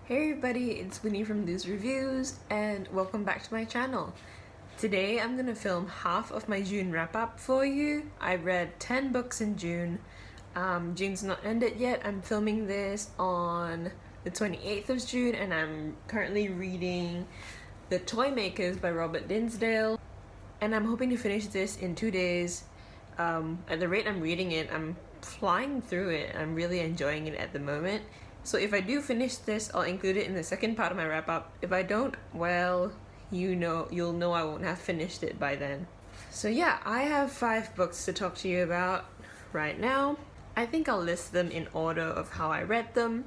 Hey everybody, it's Winnie from These Reviews and welcome back to my channel. Today I'm gonna film half of my June wrap-up for you. I read 10 books in June. June's not ended yet. I'm filming this on the 28th of June and I'm currently reading The Toymakers by Robert Dinsdale, and I'm hoping to finish this in 2 days. At the rate I'm reading it, I'm flying through it. I'm really enjoying it at the moment. So if I do finish this, I'll include it in the second part of my wrap-up. If I don't, well, you'll know I won't have finished it by then. So yeah, I have 5 books to talk to you about right now. I think I'll list them in order of how I read them.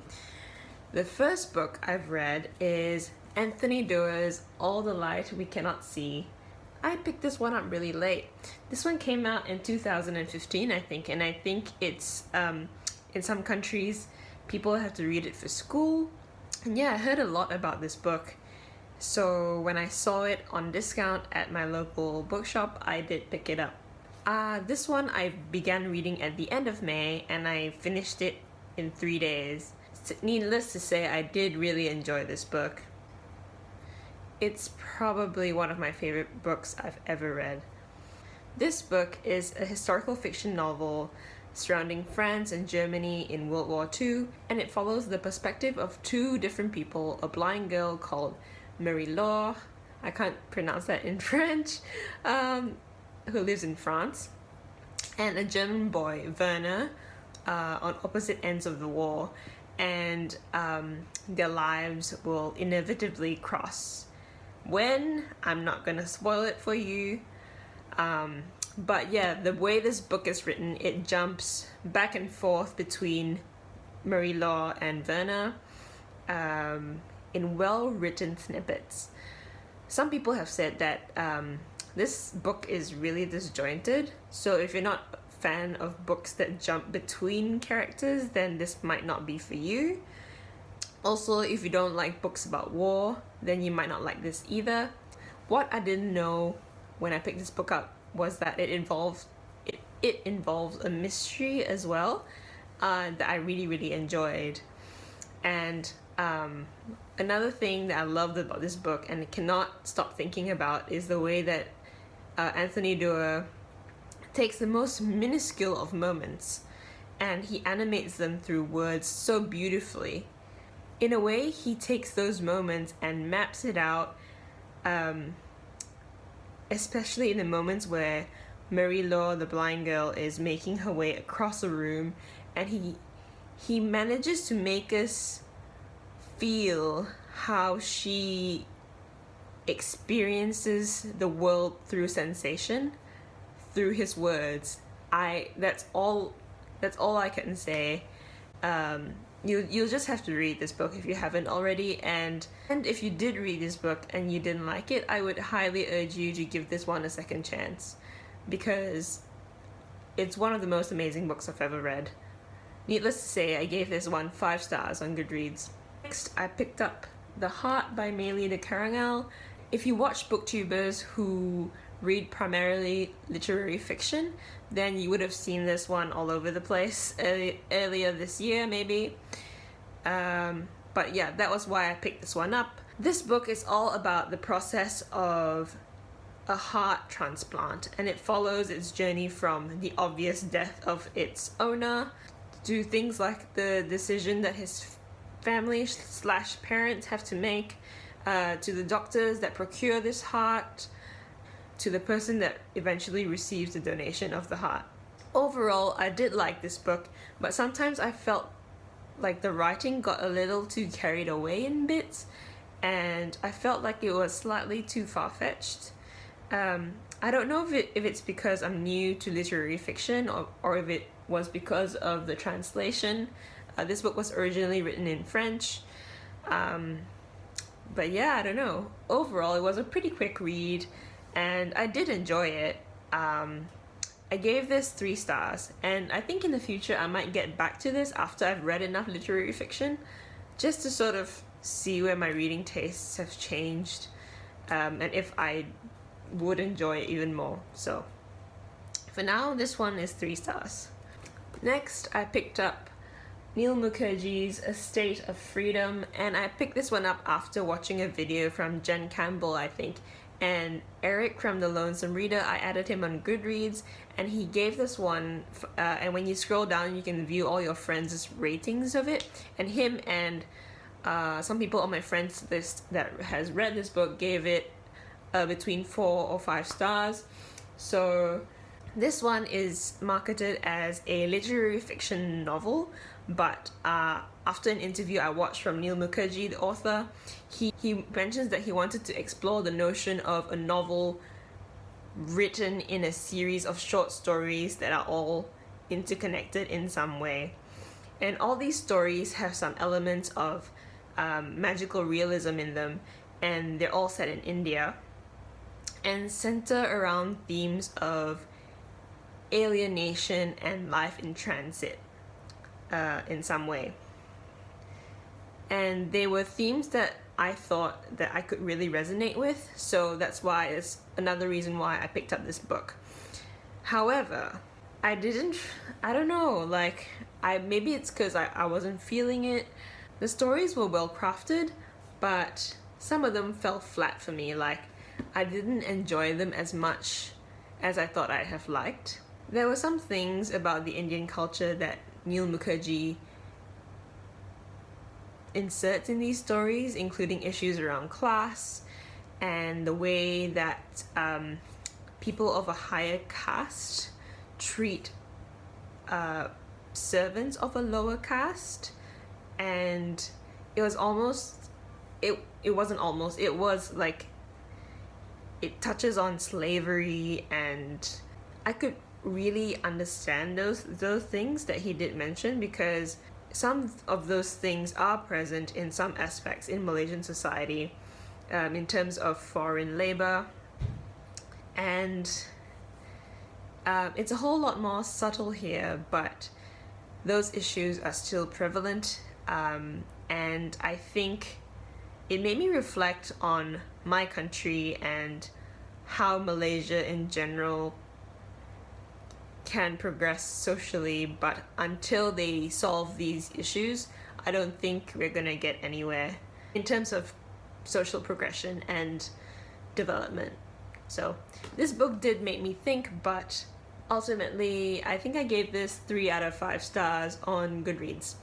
The first book I've read is Anthony Doerr's All the Light We Cannot See. I picked this one up really late. This one came out in 2015, I think, and I think it's in some countries people have to read it for school. And yeah, I heard a lot about this book. So when I saw it on discount at my local bookshop, I did pick it up. This one I began reading at the end of May and I finished it in 3 days. Needless to say, I did really enjoy this book. It's probably one of my favorite books I've ever read. This book is a historical fiction novel surrounding France and Germany in World War II, and it follows the perspective of 2 different people, a blind girl called Marie-Laure, I can't pronounce that in French, who lives in France, and a German boy, Werner, on opposite ends of the war, and their lives will inevitably cross. When? I'm not gonna spoil it for you. But yeah, the way this book is written, it jumps back and forth between Marie-Laure and Werner in well-written snippets. Some people have said that this book is really disjointed, so if you're not a fan of books that jump between characters, then this might not be for you. Also, if you don't like books about war, then you might not like this either. What I didn't know when I picked this book up was that it involves a mystery as well that I really enjoyed. And another thing that I loved about this book and cannot stop thinking about is the way that Anthony Doerr takes the most minuscule of moments and he animates them through words so beautifully. In a way, he takes those moments and maps it out, especially in the moments where Marie-Laure, the blind girl, is making her way across a room, and he manages to make us feel how she experiences the world through sensation, through his words. That's all I can say. You'll just have to read this book if you haven't already, and if you did read this book and you didn't like it, I would highly urge you to give this one a second chance, because it's one of the most amazing books I've ever read. Needless to say, I gave this one 5 stars on Goodreads. Next, I picked up The Heart by Maylie de Carangel. If you watch booktubers who read primarily literary fiction, then you would have seen this one all over the place earlier this year maybe. But yeah, that was why I picked this one up. This book is all about the process of a heart transplant, and it follows its journey from the obvious death of its owner to things like the decision that his family / parents have to make, to the doctors that procure this heart, to the person that eventually receives the donation of the heart. Overall, I did like this book, but sometimes I felt like the writing got a little too carried away in bits, and I felt like it was slightly too far-fetched. I don't know if it's because I'm new to literary fiction or if it was because of the translation. This book was originally written in French. But yeah, I don't know. Overall, it was a pretty quick read, and I did enjoy it. I gave this 3 stars, and I think in the future I might get back to this after I've read enough literary fiction, just to sort of see where my reading tastes have changed, and if I would enjoy it even more. So for now, this one is 3 stars. Next, I picked up Neil Mukherjee's A State of Freedom, and I picked this one up after watching a video from Jen Campbell, I think, and Eric from The Lonesome Reader. I added him on Goodreads, and he gave this one, and when you scroll down you can view all your friends' ratings of it, and him and some people on my friends list that has read this book gave it between 4 or 5 stars. So this one is marketed as a literary fiction novel, but after an interview I watched from Neil Mukherjee, the author, he mentions that he wanted to explore the notion of a novel written in a series of short stories that are all interconnected in some way. And all these stories have some elements of magical realism in them, and they're all set in India and center around themes of alienation and life in transit in some way. And they were themes that I thought that I could really resonate with, so that's why it's another reason why I picked up this book. However, I don't know, like, maybe it's because I wasn't feeling it. The stories were well crafted, but some of them fell flat for me. Like, I didn't enjoy them as much as I thought I'd have liked. There were some things about the Indian culture that Neil Mukherjee inserts in these stories, including issues around class and the way that people of a higher caste treat servants of a lower caste. And it was like, it touches on slavery, and I could really understand those things that he did mention, because some of those things are present in some aspects in Malaysian society, in terms of foreign labor, and it's a whole lot more subtle here, but those issues are still prevalent, and I think it made me reflect on my country and how Malaysia in general can progress socially, but until they solve these issues, I don't think we're gonna get anywhere in terms of social progression and development. So this book did make me think, but ultimately I think I gave this 3 out of 5 stars on Goodreads.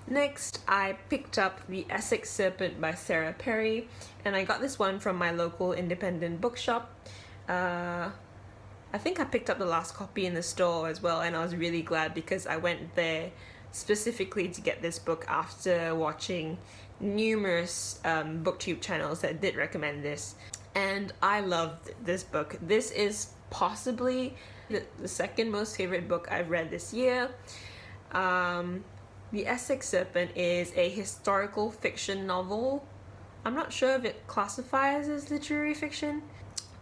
Next, I picked up The Essex Serpent by Sarah Perry, and I got this one from my local independent bookshop. I think I picked up the last copy in the store as well, and I was really glad because I went there specifically to get this book after watching numerous booktube channels that did recommend this, and I loved this book. This is possibly the second most favorite book I've read this year. The Essex Serpent is a historical fiction novel. I'm not sure if it classifies as literary fiction,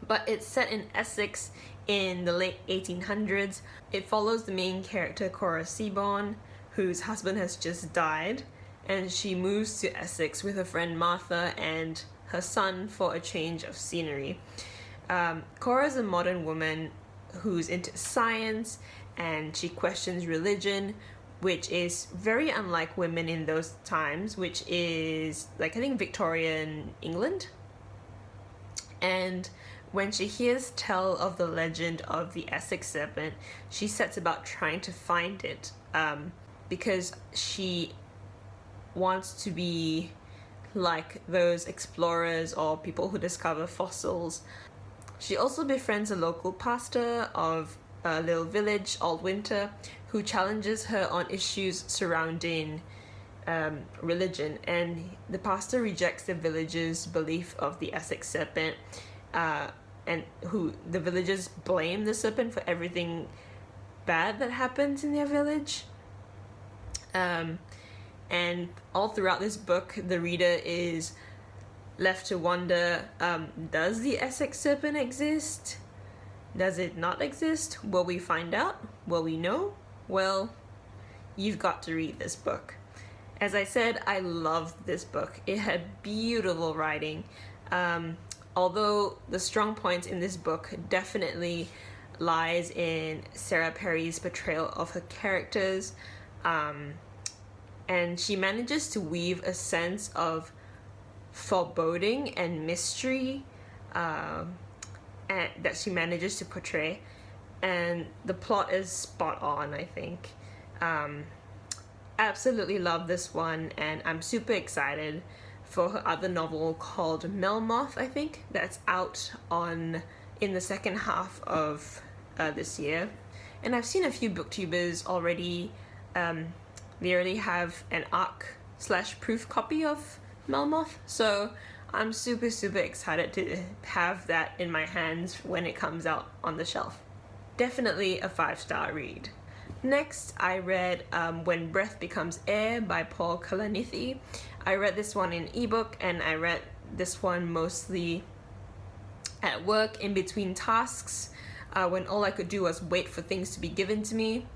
but it's set in Essex in the late 1800s. It follows the main character, Cora Seaborn, whose husband has just died, and she moves to Essex with her friend Martha and her son for a change of scenery. Cora's a modern woman who's into science, and she questions religion, which is very unlike women in those times, which is like, I think, Victorian England. And when she hears tell of the legend of the Essex Serpent, she sets about trying to find it, because she wants to be like those explorers or people who discover fossils. She also befriends a local pastor of a little village, Aldwinter, who challenges her on issues surrounding religion, and the pastor rejects the villagers' belief of the Essex Serpent, and who the villagers blame the serpent for everything bad that happens in their village. And all throughout this book, the reader is left to wonder, does the Essex Serpent exist? Does it not exist? Will we find out? Will we know? Well, you've got to read this book. As I said, I loved this book. It had beautiful writing. Although the strong points in this book definitely lies in Sarah Perry's portrayal of her characters. and she manages to weave a sense of foreboding and mystery that she manages to portray, and the plot is spot on, I think. Absolutely love this one, and I'm super excited for her other novel called Melmoth, I think, that's out in the second half of this year. And I've seen a few booktubers already, they already have an ARC/proof copy of Melmoth, so I'm super excited to have that in my hands when it comes out on the shelf. Definitely a 5-star read. Next, I read When Breath Becomes Air by Paul Kalanithi. I read this one in ebook, and I read this one mostly at work in between tasks, when all I could do was wait for things to be given to me.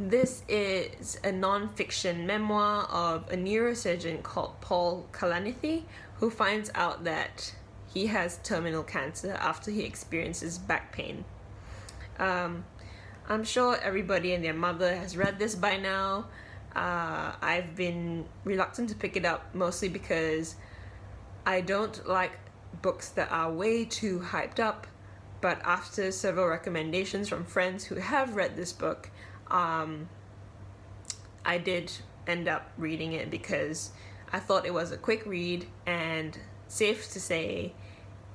This is a non-fiction memoir of a neurosurgeon called Paul Kalanithi, who finds out that he has terminal cancer after he experiences back pain. I'm sure everybody and their mother has read this by now. I've been reluctant to pick it up, mostly because I don't like books that are way too hyped up, but after several recommendations from friends who have read this book, I did end up reading it because I thought it was a quick read, and safe to say,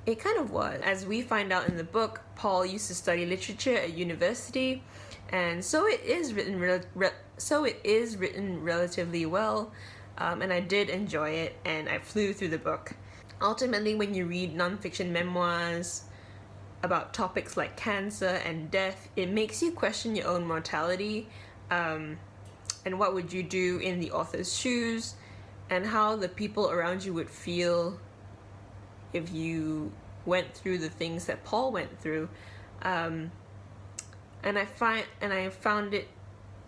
it kind of was. As we find out in the book, Paul used to study literature at university, and so it is written relatively well, and I did enjoy it, and I flew through the book. Ultimately, when you read non-fiction memoirs about topics like cancer and death, it makes you question your own mortality, and what would you do in the author's shoes, and how the people around you would feel if you went through the things that Paul went through. And I found it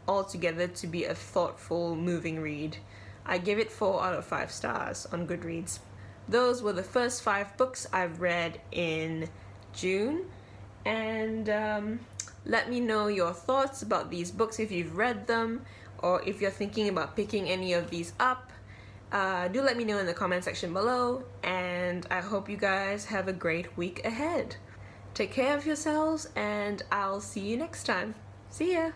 altogether to be a thoughtful, moving read. I give it 4 out of 5 stars on Goodreads. Those were the first 5 books I've read in June, and let me know your thoughts about these books if you've read them, or if you're thinking about picking any of these up. Do let me know in the comment section below, and I hope you guys have a great week ahead. Take care of yourselves, and I'll see you next time. See ya!